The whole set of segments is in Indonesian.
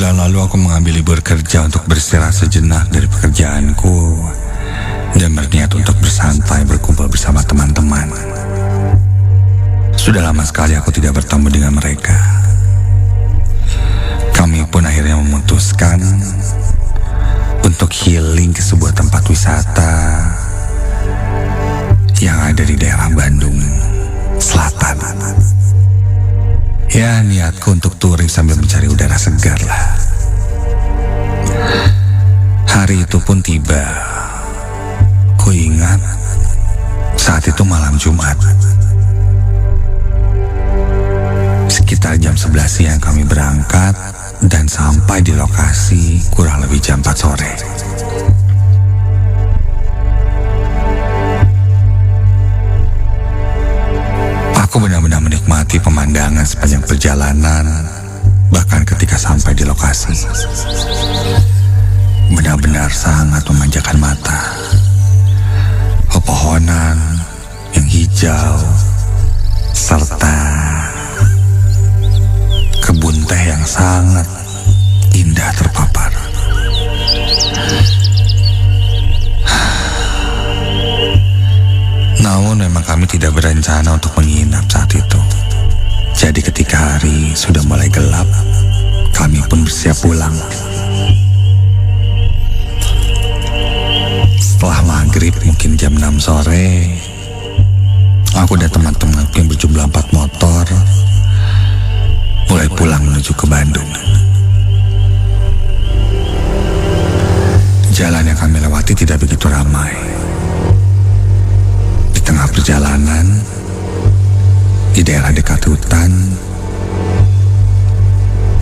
Sebulan lalu aku mengambil libur kerja untuk beristirahat sejenak dari pekerjaanku dan berniat untuk bersantai berkumpul bersama teman-teman. Sudah lama sekali aku tidak bertemu dengan mereka. Kami pun akhirnya memutuskan untuk healing ke sebuah tempat wisata yang ada di daerah Bandung Selatan. Ya, niatku untuk touring sambil mencari udara segar lah. Hari itu pun tiba. Ku ingat saat itu malam Jumat. Sekitar jam 11 siang kami berangkat dan sampai di lokasi kurang lebih jam 4 sore. Aku benar-benar menikmati pemandangan sepanjang perjalanan, bahkan ketika sampai di lokasi. Benar-benar sangat memanjakan mata. Pepohonan yang hijau, serta kebun teh yang sangat indah terpapar. Namun memang kami tidak berencana untuk menginap saat itu. Jadi ketika hari sudah mulai gelap, kami pun bersiap pulang. Setelah maghrib mungkin jam 6 sore, aku dan teman-teman yang berjumlah 4 motor mulai pulang menuju ke Bandung. Jalan yang kami lewati tidak begitu ramai. Di tengah perjalanan, di daerah dekat hutan,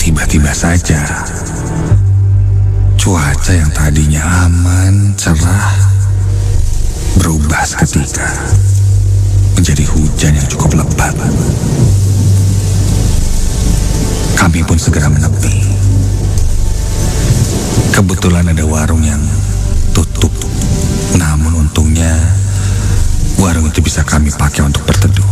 tiba-tiba saja cuaca yang tadinya aman, cerah, berubah seketika menjadi hujan yang cukup lebat. Kami pun segera menepi. Kebetulan ada warung yang tutup, namun untungnya warung itu bisa kami pakai untuk berteduh.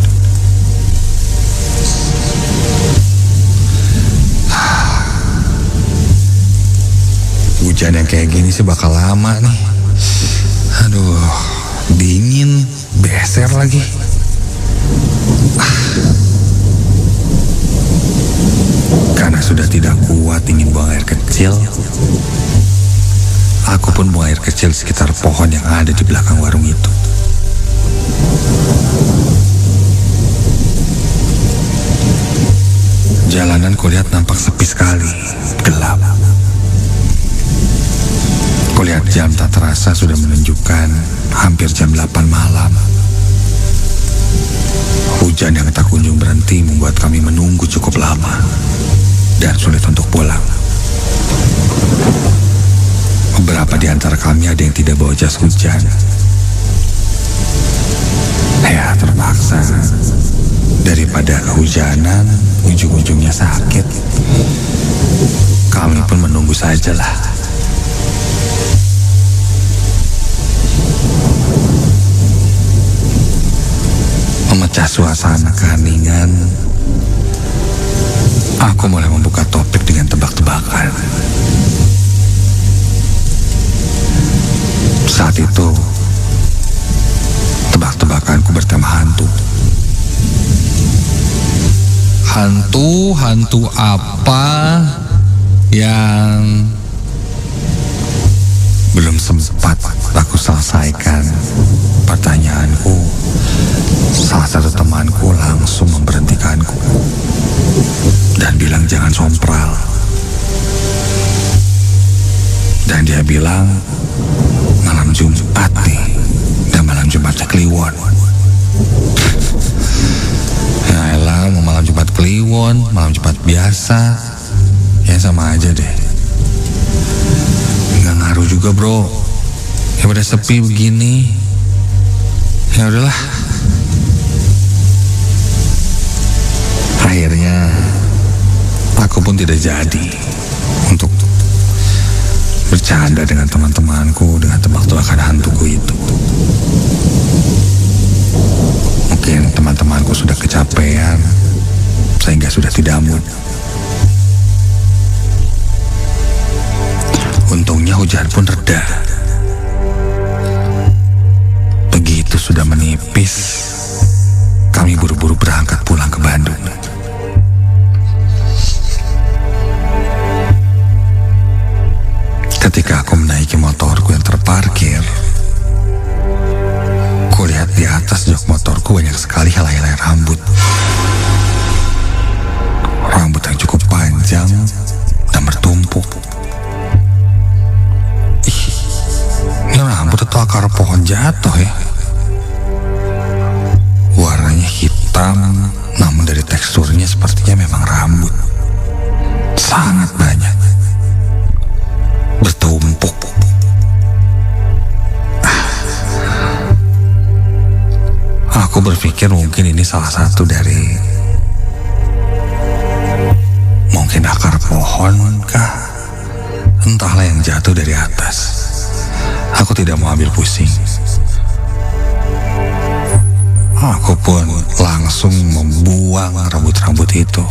Hujan yang kayak gini sih bakal lama nih. Aduh, dingin, beser lagi. Karena sudah tidak kuat ingin buang air kecil, aku pun buang air kecil di sekitar pohon yang ada di belakang warung itu. Jalanan kulihat nampak sepi sekali, gelap. Kulihat jam tak terasa sudah menunjukkan hampir jam 8 malam. Hujan yang tak kunjung berhenti membuat kami menunggu cukup lama dan sulit untuk pulang. Beberapa di antara kami ada yang tidak bawa jas hujan. Ya, terpaksa. Daripada kehujanan, ujung-ujungnya sakit, kami pun menunggu sajalah. Memecah suasana keheningan, aku mulai membuka topik dengan tebak-tebakan. Saat itu, tebak-tebakanku bertema hantu. Hantu apa yang belum sempat aku selesaikan pertanyaanku, salah satu temanku langsung memberhentikanku dan bilang jangan sompral. Dan dia bilang malam Jumat nih, dan malam Jumatnya Kliwon. Ya elah, mau malam Jumat Kliwon, malam Jumat biasa, ya sama aja deh. Nggak ngaruh juga bro, ya pada sepi begini. Ya udahlah. Akhirnya aku pun tidak jadi untuk bercanda dengan teman-temanku dengan tebak-tebakan hantuku itu. Mungkin teman-temanku sudah kecapean sehingga sudah tidak mood. Untungnya hujan pun reda. Begitu sudah menipis, kami buru-buru berangkat pulang ke Bandung. Ketika aku menaiki motorku yang terparkir, kulihat di atas jok motorku banyak sekali helai-helai rambut. Rambut yang cukup panjang dan bertumpuk. Ih, ini rambut atau akar pohon jatuh ya? Warnanya hitam, namun dari teksturnya sepertinya memang rambut. Sangat banyak. Bertumpuk. Aku berpikir mungkin ini salah satu dari mungkin akar pohon kah? Entahlah yang jatuh dari atas. Aku tidak mau ambil pusing. Aku pun langsung membuang rambut-rambut itu.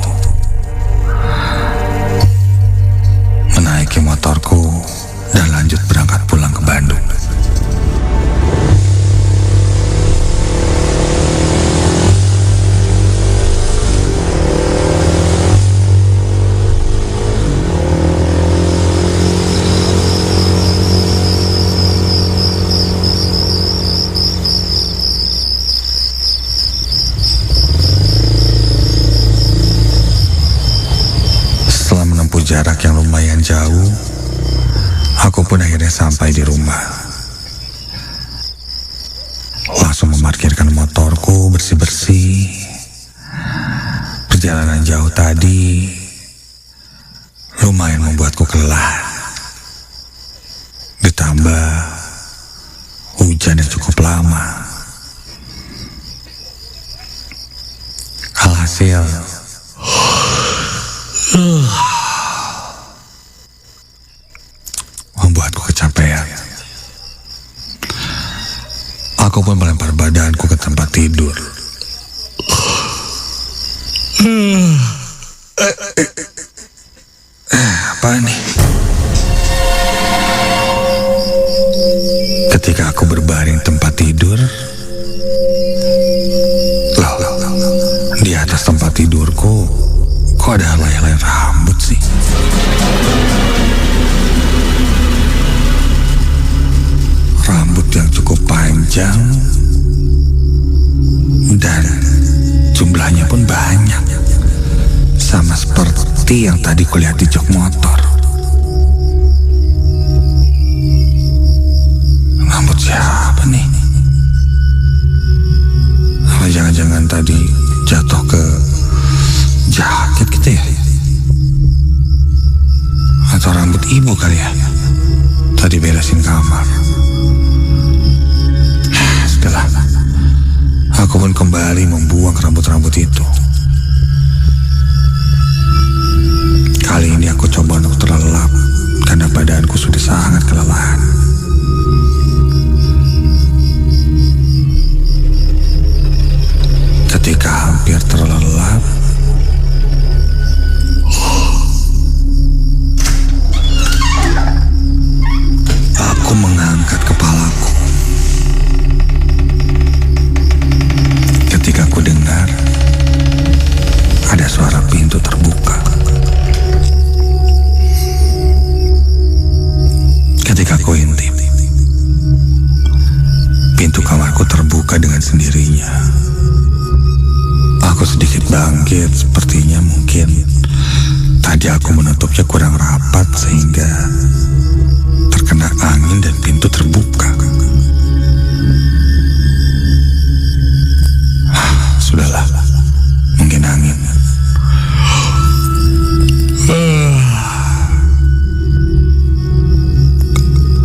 Menaiki motorku dan lanjut berangkat pulang ke Bandung. Jarak yang lumayan jauh, aku pun akhirnya sampai di rumah. Langsung memarkirkan motorku, bersih-bersih. Perjalanan jauh tadi lumayan membuatku lelah. Ditambah hujan yang cukup lama. Alhasil membuatku kecapean. Aku pun melempar badanku ke tempat tidur. Apa nih? Ketika aku berbaring tempat tidur, di atas tempat tidurku kok ada helai-helai rambut sih? Rambut yang cukup panjang dan jumlahnya pun banyak, sama seperti yang tadi kulihat di jok motor. Rambut siapa nih? Apa jangan-jangan tadi jatuh ke jaket gitu ya? Atau rambut ibu kali ya? Tadi beresin kamar. Sudahlah, aku pun kembali membuang rambut-rambut itu. Kali ini aku coba untuk terlelap karena badanku sudah sangat kelelahan. Ketika hampir terlelap, aku mengangkat kepalaku. Ketika aku dengar ada suara pintu terbuka. Ketika aku intip, pintu kamarku terbuka dengan sendirinya. Aku sedikit bangkit, sepertinya mungkin tadi aku menutupnya kurang rapat sehingga terkena angin dan pintu terbuka. Sudahlah, mungkin angin.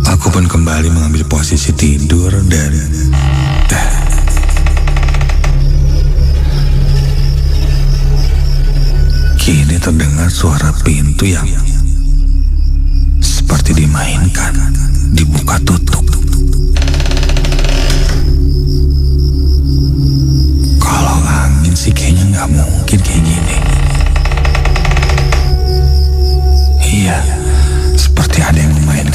Aku pun kembali mengambil posisi tidur dan kini terdengar suara pintu yang seperti dimainkan, dibuka tutup. Kalau angin sih kayaknya nggak mungkin kayak gini. Iya, seperti ada yang memainkan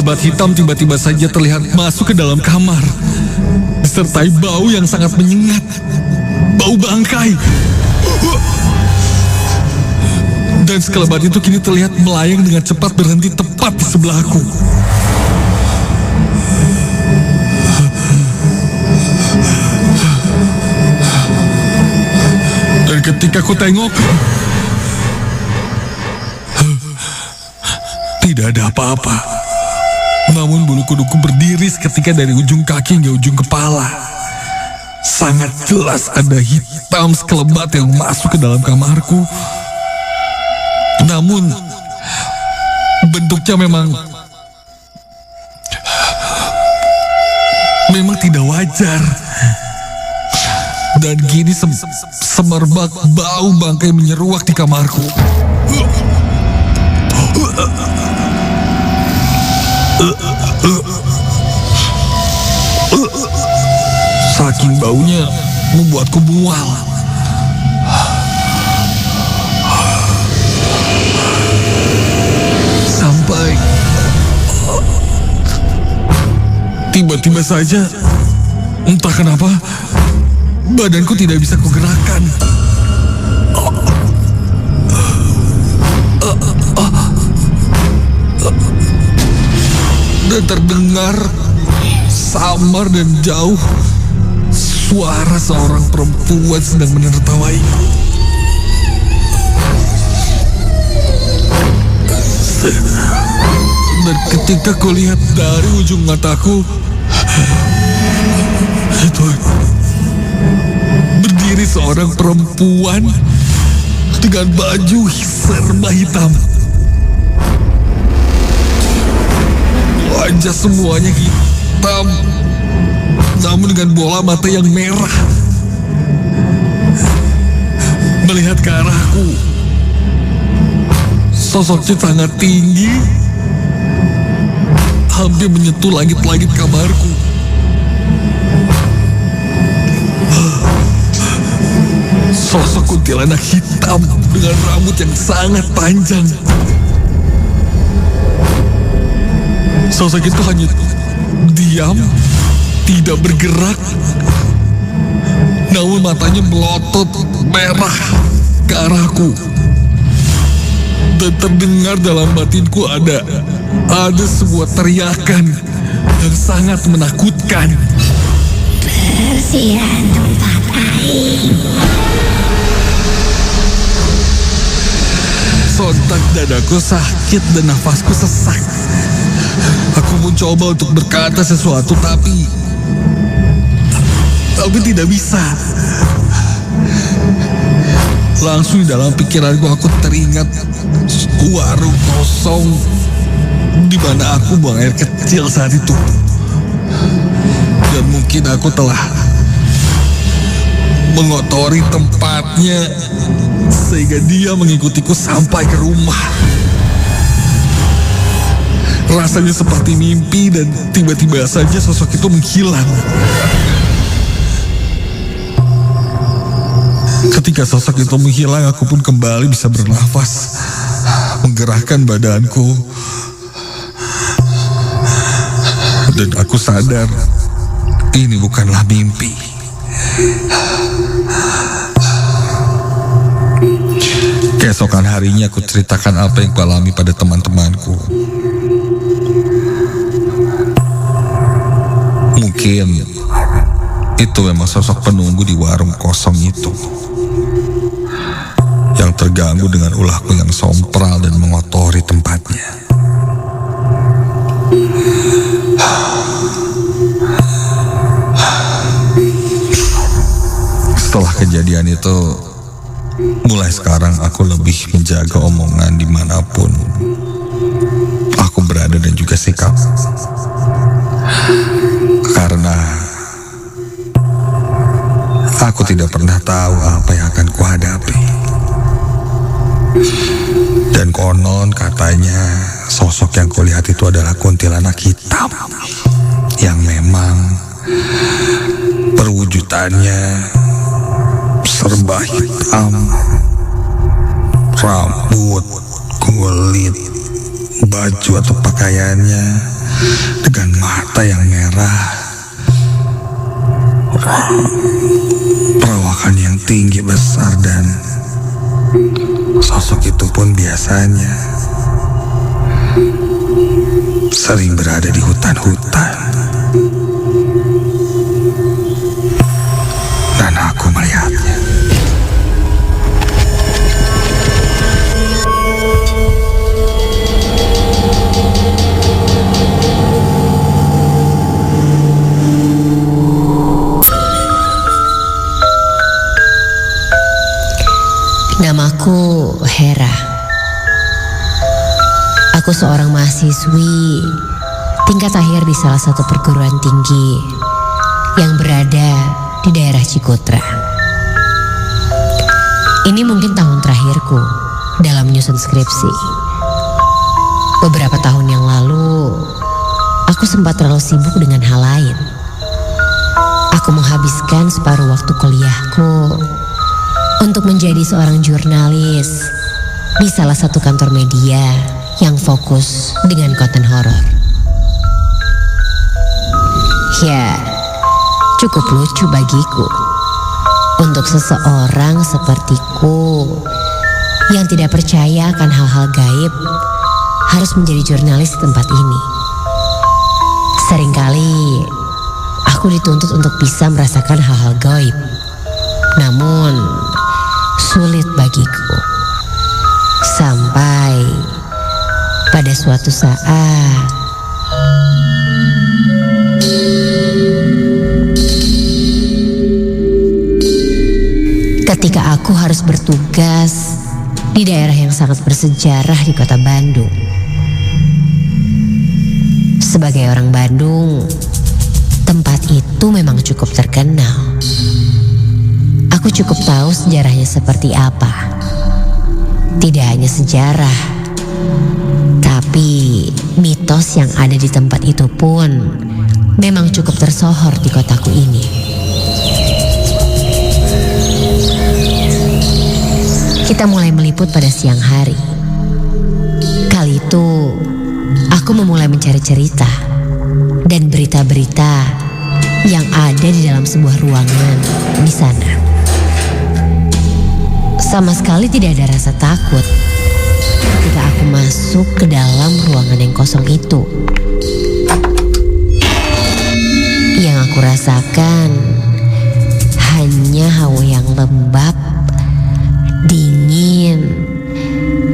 sekelebat hitam tiba-tiba saja terlihat masuk ke dalam kamar, disertai bau yang sangat menyengat, bau bangkai. Dan sekelebat itu kini terlihat melayang dengan cepat berhenti tepat di sebelahku. Dan ketika ku tengok, tidak ada apa-apa. Namun bulu kuduku berdiri seketika dari ujung kaki hingga ujung kepala. Sangat jelas ada hitam sekelebat yang masuk ke dalam kamarku. Namun bentuknya memang tidak wajar. Dan gini semerbak bau bangkai menyeruak di kamarku. Saking baunya membuatku mual. Sampai tiba-tiba saja, entah kenapa, badanku tidak bisa kugerakkan. Dan terdengar samar dan jauh suara seorang perempuan sedang menertawaiku. Dan ketika kulihat dari ujung mataku, itu berdiri seorang perempuan dengan baju serba hitam. Wajah semuanya hitam, namun dengan bola mata yang merah. Melihat ke arahku, sosoknya sangat tinggi, hampir menyentuh langit-langit kamarku. Sosok kuntilanak hitam dengan rambut yang sangat panjang. Sosok itu hanya diam, tidak bergerak, namun matanya melotot merah ke arahku. Dan terdengar dalam batinku ada sebuah teriakan yang sangat menakutkan. Bersihan tempat air. Sontak dadaku sakit dan nafasku sesak. Aku mencoba untuk berkata sesuatu tapi tidak bisa. Langsung di dalam pikiranku aku teringat warung kosong di mana aku buang air kecil saat itu. Dan mungkin aku telah mengotori tempatnya sehingga dia mengikutiku sampai ke rumah. Rasanya seperti mimpi dan tiba-tiba saja sosok itu menghilang. Ketika sosok itu menghilang, aku pun kembali bisa bernafas, menggerakkan badanku. Dan aku sadar, ini bukanlah mimpi. Keesokan harinya aku ceritakan apa yang kualami pada teman-temanku. Mungkin itu memang sosok penunggu di warung kosong itu yang terganggu dengan ulahku yang sompral dan mengotori tempatnya. Setelah kejadian itu, mulai sekarang aku lebih menjaga omongan dimanapun aku berada dan juga sikap. Karena aku tidak pernah tahu apa yang akan kuhadapi. Dan konon katanya sosok yang kulihat itu adalah kuntilanak hitam yang memang perwujudannya serba hitam, rambut, kulit, baju atau pakaiannya dengan mata yang merah, perawakan yang tinggi besar, dan sosok itu pun biasanya sering berada di hutan-hutan. Dan aku melihatnya. Namaku Hera. Aku seorang mahasiswi tingkat akhir di salah satu perguruan tinggi yang berada di daerah Cikotra. Ini mungkin tahun terakhirku dalam menyusun skripsi. Beberapa tahun yang lalu, aku sempat terlalu sibuk dengan hal lain. Aku menghabiskan separuh waktu kuliahku untuk menjadi seorang jurnalis di salah satu kantor media yang fokus dengan konten horor. Ya, cukup lucu bagiku untuk seseorang sepertiku yang tidak percaya akan hal-hal gaib harus menjadi jurnalis di tempat ini. Seringkali aku dituntut untuk bisa merasakan hal-hal gaib, namun sulit bagiku. Sampai pada suatu saat ketika aku harus bertugas di daerah yang sangat bersejarah di kota Bandung. Sebagai orang Bandung, tempat itu memang cukup terkenal. Aku cukup tahu sejarahnya seperti apa. Tidak hanya sejarah, tapi mitos yang ada di tempat itu pun memang cukup tersohor di kotaku ini. Kita mulai meliput pada siang hari. Kali itu, aku memulai mencari cerita dan berita-berita yang ada di dalam sebuah ruangan di sana. Sama sekali tidak ada rasa takut ketika aku masuk ke dalam ruangan yang kosong itu. Yang aku rasakan hanya hawa yang lembab, dingin,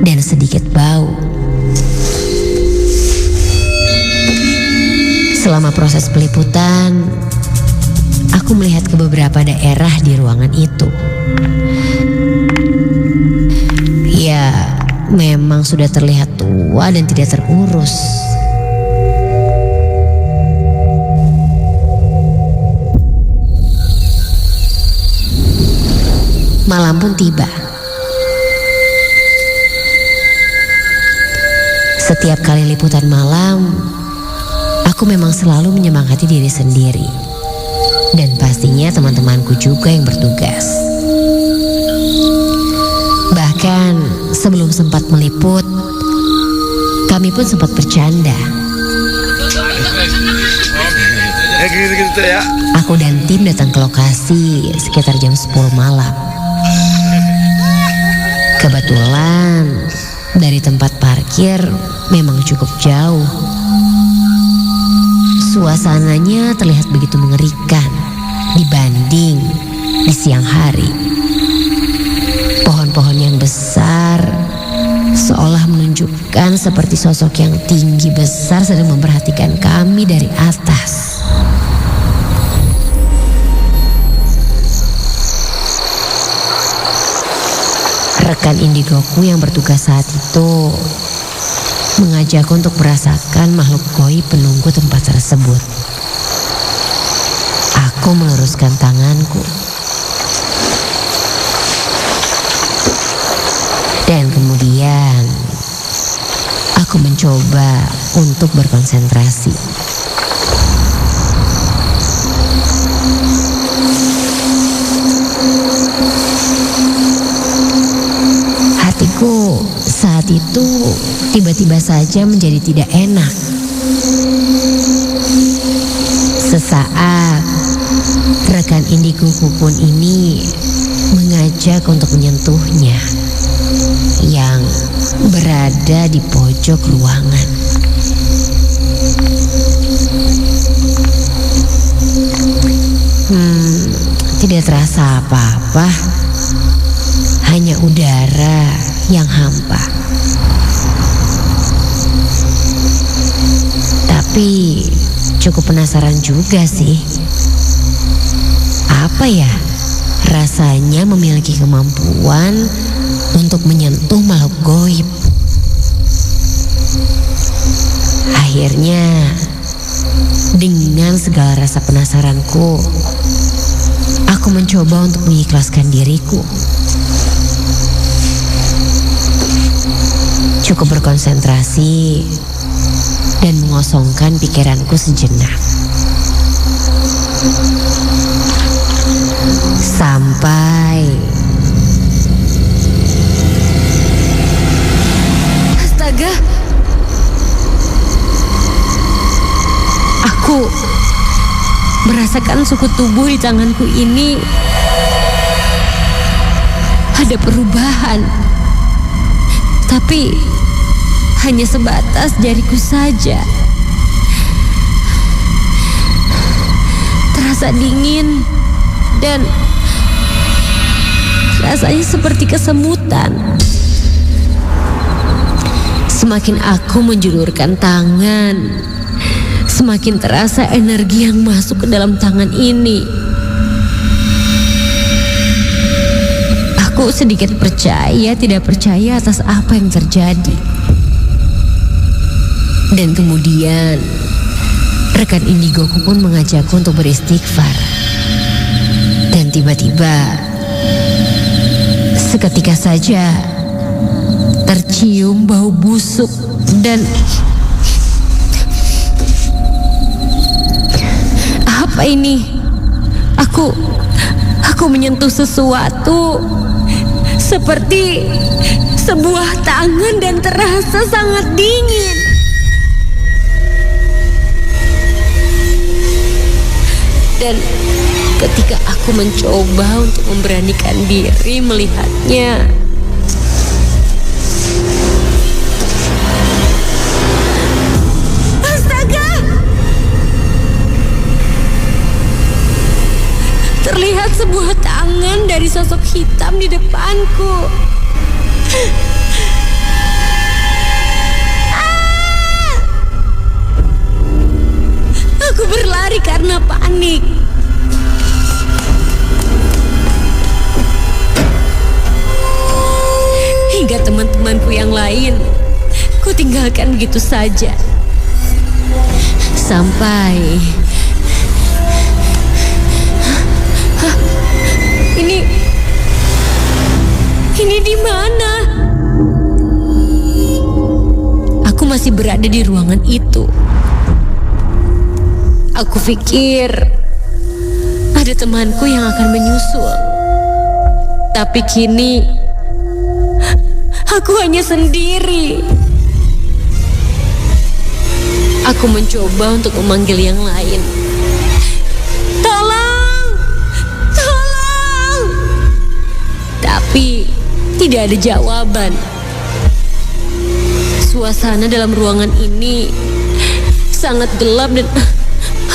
dan sedikit bau. Selama proses peliputan, aku melihat ke beberapa daerah di ruangan itu. Ya, memang sudah terlihat tua dan tidak terurus. Malam pun tiba. Setiap kali liputan malam, aku memang selalu menyemangati diri sendiri. Dan pastinya teman-temanku juga yang bertugas. Bahkan sebelum sempat meliput, kami pun sempat bercanda. Aku dan tim datang ke lokasi sekitar jam 10 malam. Kebetulan dari tempat parkir memang cukup jauh. Suasananya terlihat begitu mengerikan dibanding di siang hari. Pohon-pohon yang besar seolah menunjukkan seperti sosok yang tinggi besar sedang memperhatikan kami dari atas. Rekan indigoku yang bertugas saat itu mengajakku untuk merasakan makhluk gaib penunggu tempat tersebut. Aku meluruskan tanganku. Dan kemudian aku mencoba untuk berkonsentrasi. Hatiku saat itu tiba-tiba saja menjadi tidak enak. Sesaat, rekan indikuku pun ini mengajak untuk menyentuhnya yang berada di pojok ruangan. Tidak terasa apa-apa, hanya udara yang hampa. Tapi cukup penasaran juga sih. Apa ya rasanya memiliki kemampuan untuk menyentuh makhluk goib? Akhirnya, dengan segala rasa penasaranku, aku mencoba untuk mengikhlaskan diriku. Cukup berkonsentrasi dan mengosongkan pikiranku sejenak. Sampai astaga, aku merasakan suku tubuh di tanganku ini ada perubahan. Tapi hanya sebatas jariku saja. Terasa dingin dan rasanya seperti kesemutan. Semakin aku menjulurkan tangan, semakin terasa energi yang masuk ke dalam tangan ini. Aku sedikit percaya tidak percaya atas apa yang terjadi. Dan kemudian rekan indigoku pun mengajakku untuk beristighfar. Dan tiba-tiba seketika saja tercium bau busuk dan apa ini? Aku menyentuh sesuatu seperti sebuah tangan dan terasa sangat dingin. Dan ketika aku mencoba untuk memberanikan diri melihatnya, astaga! Terlihat sebuah tangan dari sosok hitam di depanku. Aku berlari karena panik. Hingga teman-temanku yang lain ku tinggalkan begitu saja. Sampai Ini di mana? Aku masih berada di ruangan itu. Aku pikir ada temanku yang akan menyusul. Tapi kini aku hanya sendiri. Aku mencoba untuk memanggil yang lain. Tolong! Tolong! Tapi tidak ada jawaban. Suasana dalam ruangan ini sangat gelap dan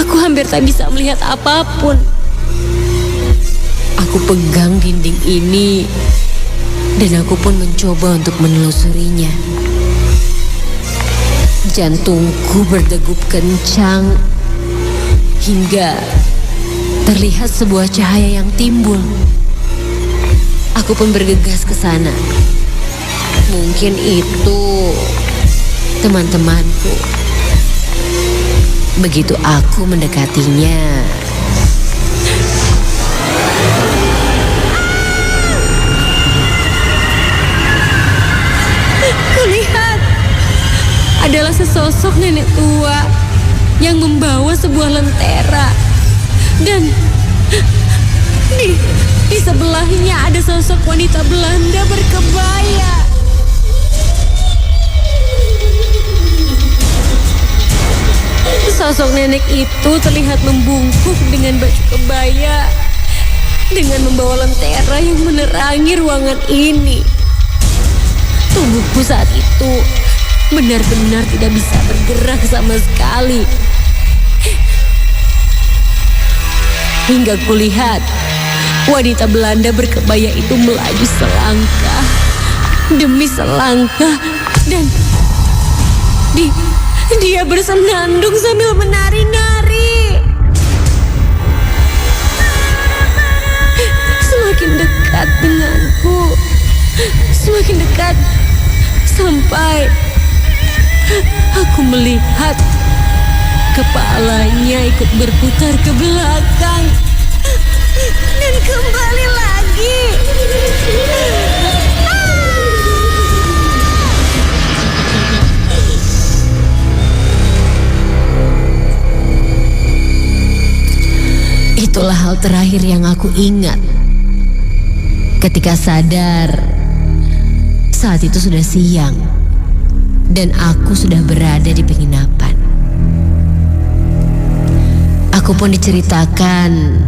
aku hampir tak bisa melihat apapun. Aku pegang dinding ini dan aku pun mencoba untuk menelusurinya. Jantungku berdegup kencang hingga terlihat sebuah cahaya yang timbul. Aku pun bergegas ke sana. Mungkin itu teman-temanku. Begitu aku mendekatinya, kulihat adalah sesosok nenek tua yang membawa sebuah lentera. Dan di sebelahnya ada sosok wanita Belanda berkebaya. Sosok nenek itu terlihat membungkuk dengan baju kebaya, dengan membawa lentera yang menerangi ruangan ini. Tubuhku saat itu benar-benar tidak bisa bergerak sama sekali. Hingga kulihat wanita Belanda berkebaya itu melaju selangkah demi selangkah dan dia bersenandung sambil menari-nari. Semakin dekat denganku, semakin dekat, sampai aku melihat kepalanya ikut berputar ke belakang dan kembali lagi. Itulah hal terakhir yang aku ingat. Ketika sadar, saat itu sudah siang dan aku sudah berada di penginapan. Aku pun diceritakan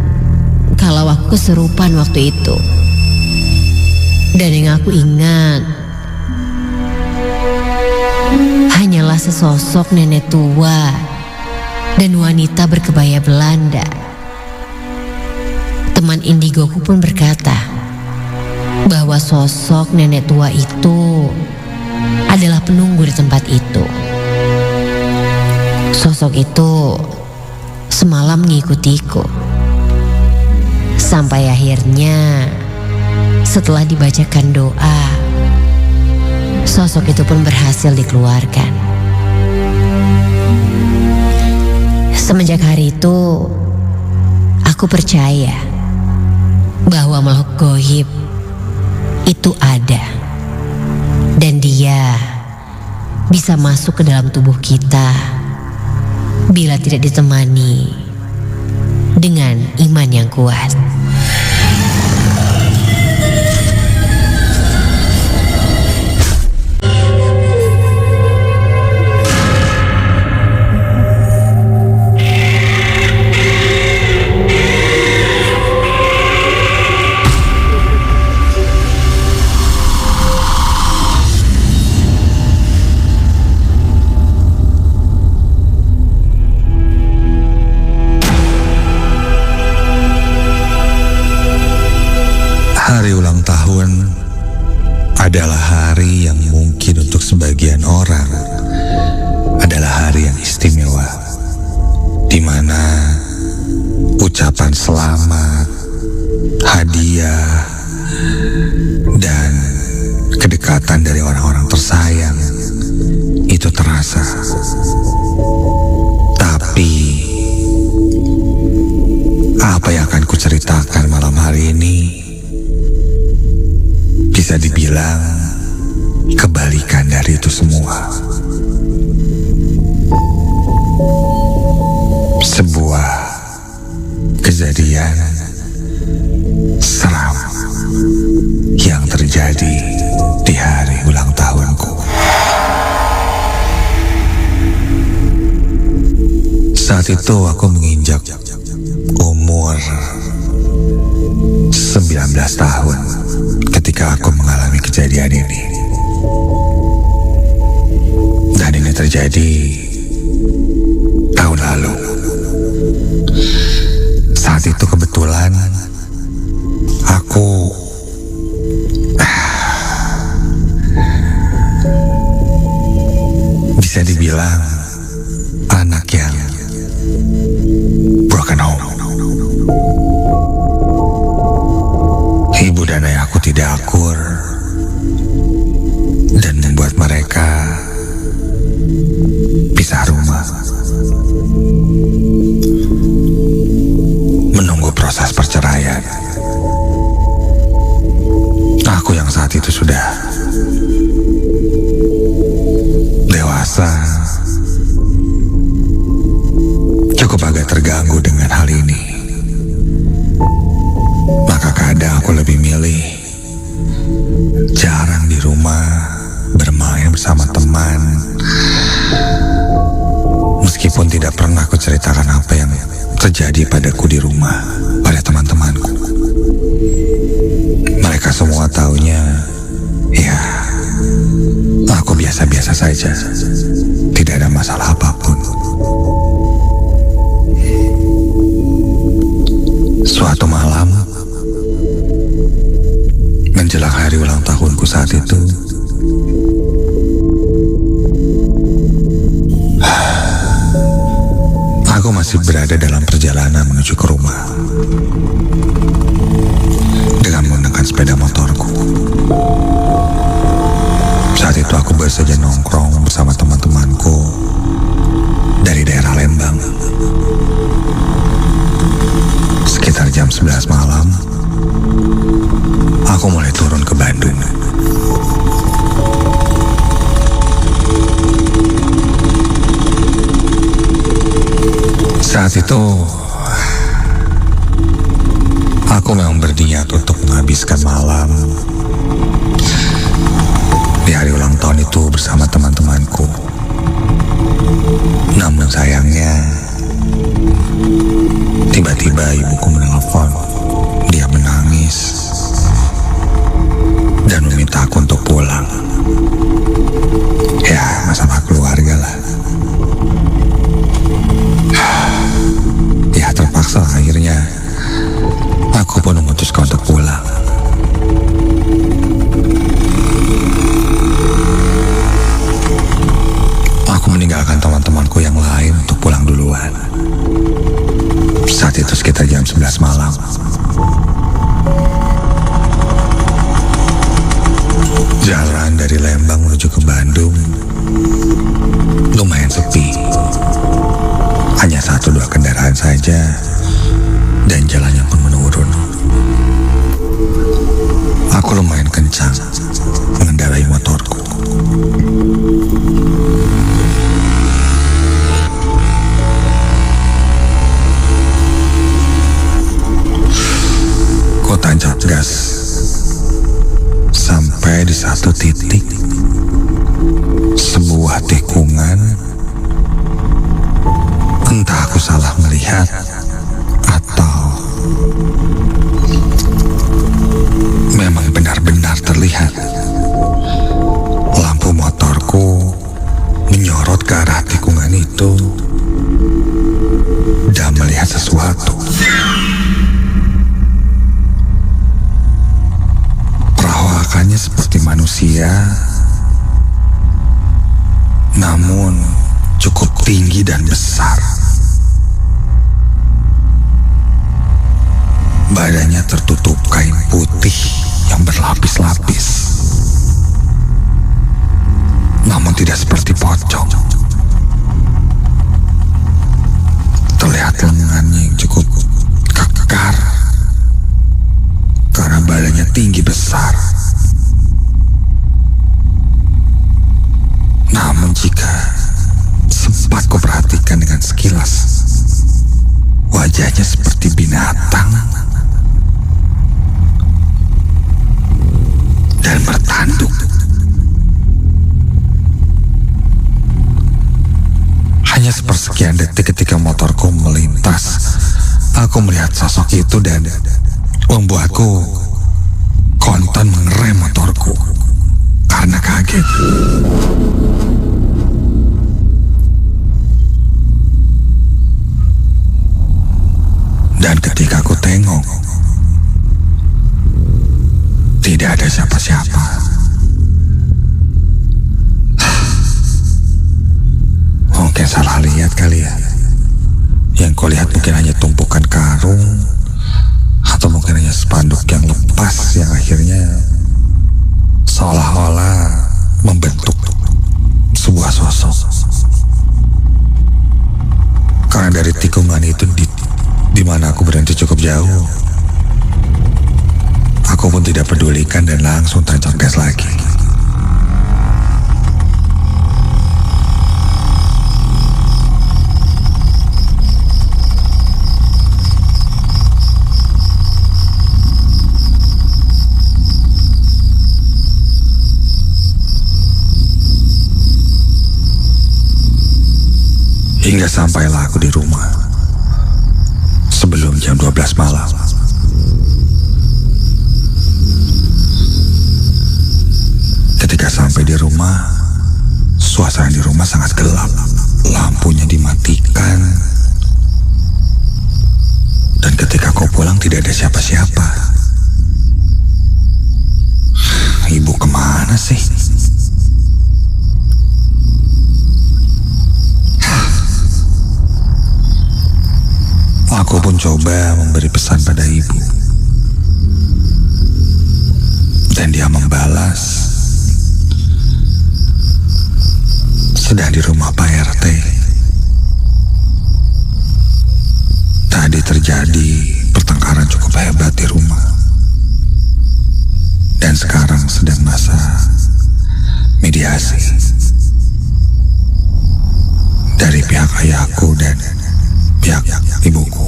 kalau aku kesurupan waktu itu. Dan yang aku ingat hanyalah sesosok nenek tua dan wanita berkebaya Belanda. Teman indigoku pun berkata bahwa sosok nenek tua itu adalah penunggu di tempat itu. Sosok itu semalam mengikutiku. Sampai akhirnya setelah dibacakan doa, sosok itu pun berhasil dikeluarkan. Semenjak hari itu, aku percaya bahwa makhluk gaib itu ada dan dia bisa masuk ke dalam tubuh kita bila tidak ditemani dengan iman yang kuat. Hari ulang tahun adalah hari yang mungkin untuk sebagian orang adalah hari yang istimewa, di mana ucapan selamat, hadiah, dan kedekatan dari orang-orang tersayang itu terasa. Tapi apa yang akan kuceritakan malam hari ini bisa dibilang kebalikan dari itu semua. Sebuah kejadian seram yang terjadi di hari ulang tahunku. Saat itu aku menginjak umur 19 tahun ketika aku mengalami kejadian ini. Dan ini terjadi tahun lalu. Saat itu kebetulan aku bisa dibilang anak yang broken home. Ibu dan ayahku tidak akur dan membuat mereka pisah rumah, menunggu proses perceraian. Aku yang saat itu sudah dewasa cukup agak terganggu dengan hal ini. Maka kadang aku lebih milih jarang di rumah, bermain bersama teman. Meskipun tidak pernah terjadi padaku di rumah, pada teman-temanku. Mereka semua taunya, ya, aku biasa-biasa saja, tidak ada masalah apapun. Suatu malam, menjelang hari ulang tahunku saat itu, aku masih berada dalam perjalanan menuju ke rumah dengan menggunakan sepeda motorku. Saat itu aku baru saja nongkrong bersama teman-temanku dari daerah Lembang. Sekitar jam 11 malam, aku mulai turun ke Bandung. Saat itu, aku memang berniat untuk menghabiskan malam di hari ulang tahun itu bersama teman-temanku. Namun sayangnya, tiba-tiba ibuku menelpon. Dia menangis dan meminta aku untuk pulang. Ya, masalah keluarga lah. Ya, terpaksa akhirnya aku pun memutuskan untuk pulang. Aku meninggalkan teman-temanku yang lain untuk pulang duluan. Saat itu sekitar jam 11 malam. Jalan dari Lembang menuju ke Bandung lumayan sepi. Hanya 1-2 kendaraan saja dan jalannya pun menurun. Aku lumayan kencang mengendarai motorku. Ku tancap gas sampai di satu titik, sebuah tikungan. Entah aku salah melihat atau memang benar-benar terlihat lampu motorku menyorot ke arah tikungan itu dan melihat sesuatu. Perawakannya seperti manusia, namun cukup tinggi dan besar. Badannya tertutup kain putih yang berlapis-lapis, namun tidak seperti pocong. Terlihat lengannya yang cukup kekar karena badannya tinggi besar. Namun jika sempat kuperhatikan dengan sekilas, wajahnya seperti binatang dan bertanduk. Hanya sepersekian detik ketika motorku melintas, aku melihat sosok itu dan membuatku kontan mengerem motorku karena kaget. Dan ketika aku tengok, tidak ada siapa-siapa. Mungkin salah lihat kali ya. Yang kau lihat mungkin hanya tumpukan karung, atau mungkin hanya spanduk yang lepas yang akhirnya seolah-olah membentuk sebuah sosok. Karena dari tikungan itu di mana aku berhenti cukup jauh, aku pun tidak pedulikan dan langsung tancap gas lagi. Hingga sampailah aku di rumah. sebelum jam 12 malam. Ketika sampai di rumah, suasana di rumah sangat gelap. Lampunya dimatikan. Dan ketika kau pulang tidak ada siapa-siapa. Ibu kemana sih? Aku pun coba memberi pesan pada ibu. Dan dia membalas, sedang di rumah Pak RT. Tadi terjadi pertengkaran cukup hebat di rumah. Dan sekarang sedang masa mediasi dari pihak ayahku dan pihak ibuku.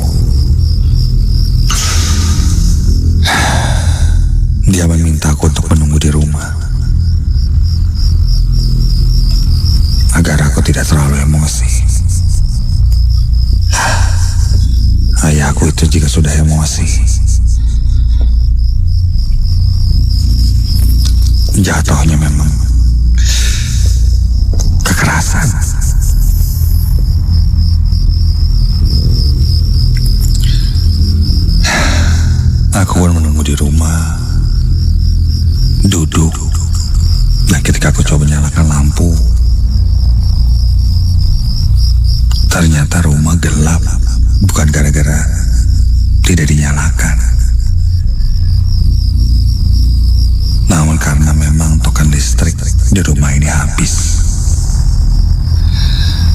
Dia memintaku untuk menunggu di rumah agar aku tidak terlalu emosi. Ayahku itu jika sudah emosi, jatuhnya memang kekerasan. Aku pun menunggu di rumah, duduk, dan ketika aku coba nyalakan lampu, ternyata rumah gelap, bukan gara-gara tidak dinyalakan, namun karena memang token listrik di rumah ini habis.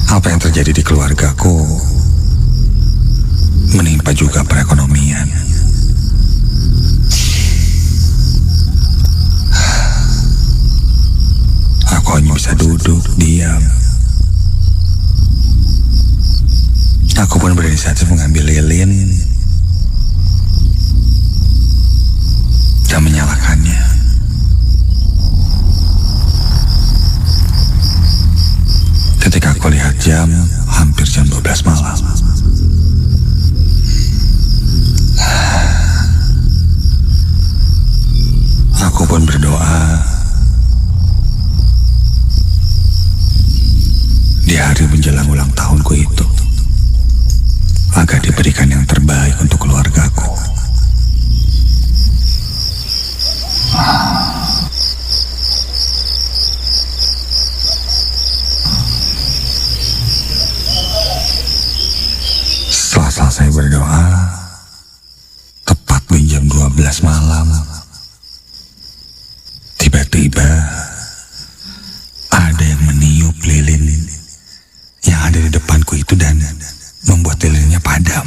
Apa yang terjadi di keluargaku menimpa juga perekonomian. Aku hanya bisa duduk, diam. Aku pun berinisiatif mengambil lilin dan menyalakannya. Ketika aku lihat jam, hampir jam 12 malam. Aku pun berdoa di hari menjelang ulang tahunku itu, agar diberikan yang terbaik untuk keluargaku. Setelah selesai berdoa, tepat di jam 12 malam, tiba-tiba ada yang meniup lilin yang ada di depanku itu dan membuat lilinnya padam.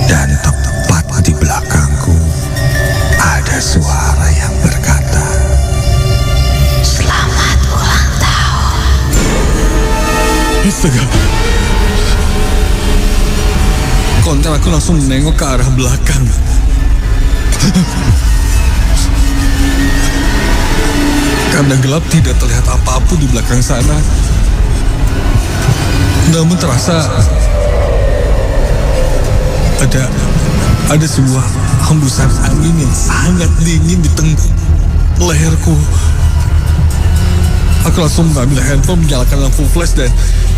Dan tepat di belakangku ada suara yang berkata, Selamat ulang tahun. Astaga. Konten aku langsung menengok ke arah belakang. Karena gelap tidak terlihat apapun di belakang sana. Namun terasa ada sebuah hembusan angin yang sangat dingin di tengah leherku. Aku langsung mengambil handphone, menyalakan lampu flash, dan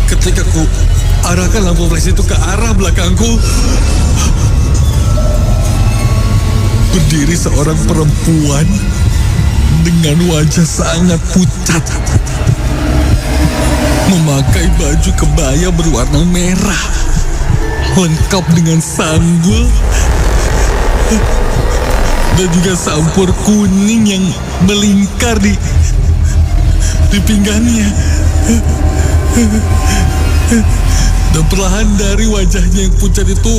ketika aku arahkan lampu flash itu ke arah belakangku, berdiri seorang perempuan dengan wajah sangat pucat, memakai baju kebaya berwarna merah, lengkap dengan sanggul dan juga sampur kuning yang melingkar di pinggangnya. Dan perlahan dari wajahnya yang pucat itu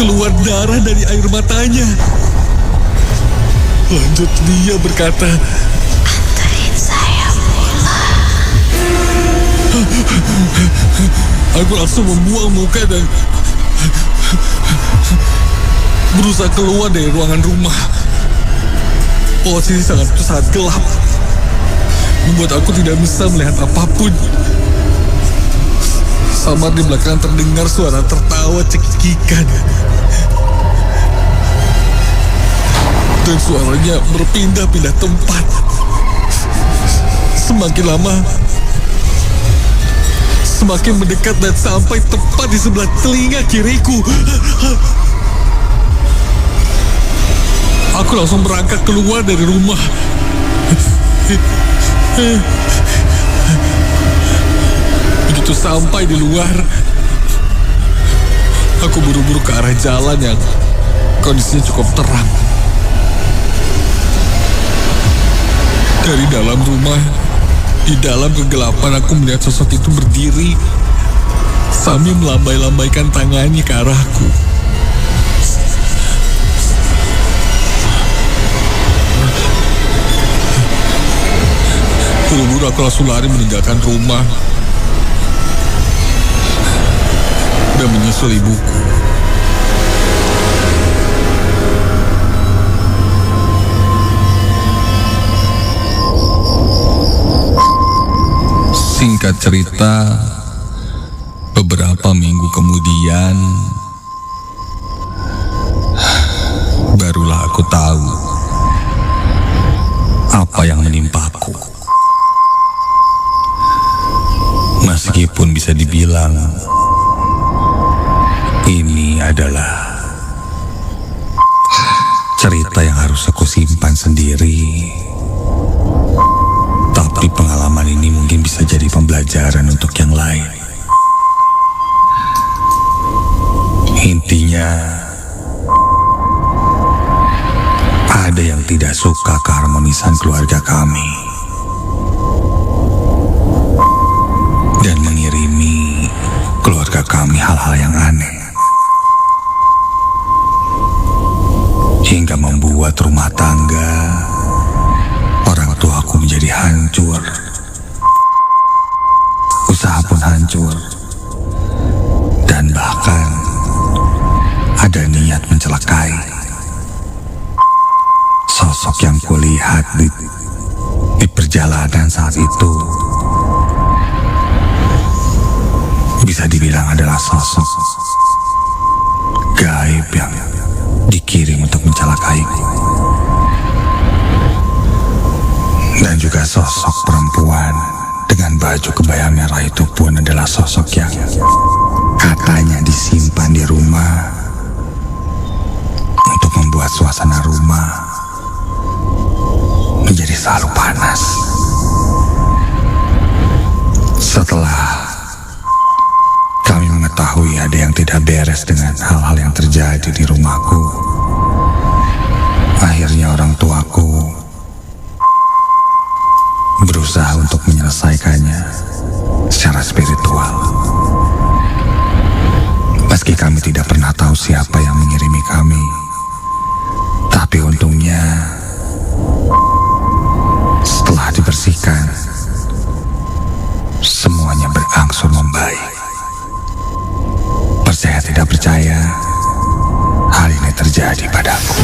keluar darah dari air matanya. Lanjut dia berkata, Anterin saya pulang. Aku langsung membuang muka dan berusaha keluar dari ruangan rumah. Posisi sangat gelap. membuat aku tidak bisa melihat apapun. Samar di belakang terdengar suara tertawa cekikikan. Dan suaranya berpindah-pindah tempat. Semakin lama, semakin mendekat dan sampai tepat di sebelah telinga kiriku. Aku langsung merangkak keluar dari rumah. Begitu sampai di luar, aku buru-buru ke arah jalan yang kondisinya cukup terang. Dari dalam rumah, di dalam kegelapan aku melihat sosok itu berdiri sambil melambai-lambaikan tangannya ke arahku. Buru-buru aku langsung lari meninggalkan rumah dan menyusul ibuku. Singkat cerita, beberapa minggu kemudian, barulah aku tahu apa yang menimpaku. Meskipun bisa dibilang ini adalah cerita yang harus aku simpan sendiri, tapi pengalaman ini mungkin bisa jadi pembelajaran untuk yang lain. Intinya, ada yang tidak suka keharmonisan keluarga kami dan mengirimi keluarga kami hal-hal yang aneh, hingga membuat rumah tangga orang tuaku menjadi hancur. Usaha pun hancur, dan bahkan ada niat mencelakai. Sosok yang kulihat di perjalanan saat itu bisa dibilang adalah sosok gaib yang dikirim untuk mencelakaiku. Dan juga sosok perempuan dengan baju kebaya merah itu pun adalah sosok yang katanya disimpan di rumah untuk membuat suasana rumah menjadi selalu panas. Setelah kami mengetahui ada yang tidak beres dengan hal-hal yang terjadi di rumahku, akhirnya orang tuaku berusaha untuk menyelesaikannya secara spiritual. Meski kami tidak pernah tahu siapa yang mengirimi kami, tapi untungnya setelah dibersihkan, semuanya berangsur membaik. Percaya tidak percaya, hal ini terjadi padaku.